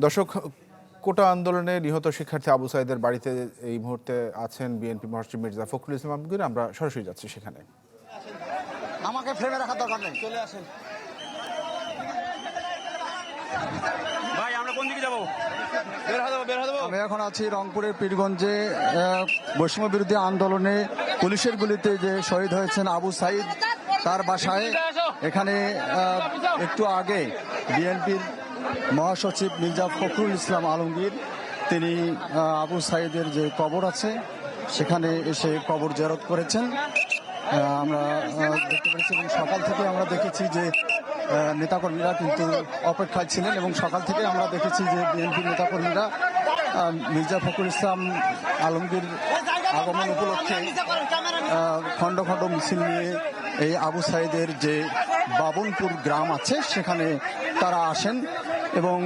দর্শক, কোটা আন্দোলনে নিহত শিক্ষার্থী আবু সাঈদের বাড়িতে এই মুহূর্তে আছেন বিএনপি মহাসচিব মির্জা ফখরুল ইসলাম আলমগীর। আমরা সরাসরি যাচ্ছি সেখানে। আমাকে ফ্রেমে রাখার দরকার নেই, চলে আসেন ভাই। আমরা কোন দিকে যাবো? আমি এখন আছি রংপুরের পীরগঞ্জে। বৈষম্য বিরোধী আন্দোলনে পুলিশের গুলিতে যে শহীদ হয়েছেন আবু সাঈদ, তার বাসায়। এখানে একটু আগে বিএনপির মহাসচিব মির্জা ফখরুল ইসলাম আলমগীর তিনি আবু সাঈদের যে কবর আছে সেখানে এসে কবর জিয়ারত করেছেন। আমরা দেখতে পেরেছি এবং সকাল থেকে আমরা দেখেছি যে নেতাকর্মীরা কিন্তু অপেক্ষায় ছিলেন এবং সকাল থেকে আমরা দেখেছি যে বিএনপির নেতাকর্মীরা মির্জা ফখরুল ইসলাম আলমগীর আগমন উপলক্ষে খণ্ড খণ্ড মিছিল নিয়ে এই আবু সাঈদের যে বাবনপুর গ্রাম আছে সেখানে তারা আসেন এবং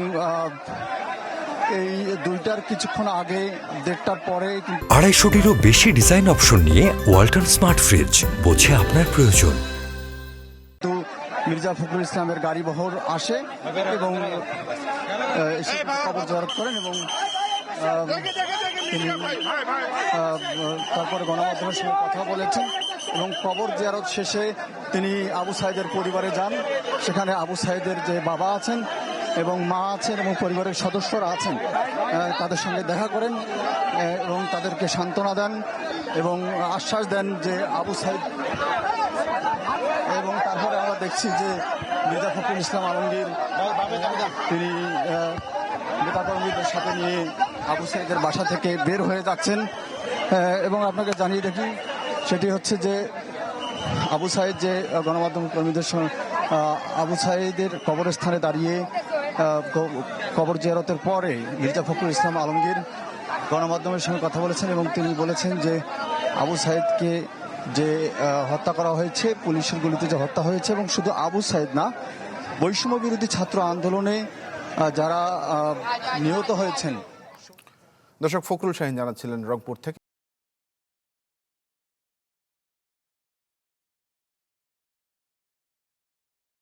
এই দুইটার কিছুক্ষণ আগে 1:30টার পরে 250টিরও বেশি ডিজাইন অপশন নিয়ে ওয়ালটন স্মার্ট ফ্রিজ, বোঝে আপনার প্রয়োজন। মির্জা ফখরুল ইসলামের গাড়ি বহর আসে এবং কবর জিয়ারত করেন এবং তিনি তারপরে গণমাধ্যমের সঙ্গে কথা বলেছেন এবং কবর জিয়ারত শেষে তিনি আবু সাঈদের পরিবারে যান। সেখানে আবু সাঈদের যে বাবা আছেন এবং মা আছেন এবং পরিবারের সদস্যরা আছেন, তাদের সঙ্গে দেখা করেন এবং তাদেরকে সান্ত্বনা দেন এবং আশ্বাস দেন যে আবু সাঈদ। এবং তারপরে আমরা দেখছি যে মির্জা ফখরুল ইসলাম আলমগীর তিনি নেতাকর্মীদের সাথে নিয়ে আবু সাঈদের বাসা থেকে বের হয়ে যাচ্ছেন। এবং আপনাকে জানিয়ে দেখি সেটি হচ্ছে যে আবু সাঈদ যে গণমাধ্যম কর্মীদের আবু সাঈদের কবরস্থানে দাঁড়িয়ে কবর জিয়ারতের পরে মির্জা ফখরুল ইসলাম আলমগীর গণমাধ্যমের সঙ্গে কথা বলেছেন এবং তিনি বলেছেন যে আবু সাঈদকে যে হত্যা করা হয়েছে, পুলিশের গুলিতে যে হত্যা হয়েছে, এবং শুধু আবু সাঈদ না, বৈষম্য বিরোধী ছাত্র আন্দোলনে যারা নিহত হয়েছেন। দর্শক, ফখরুল শাহীন জানাচ্ছিলেন রংপুর থেকে।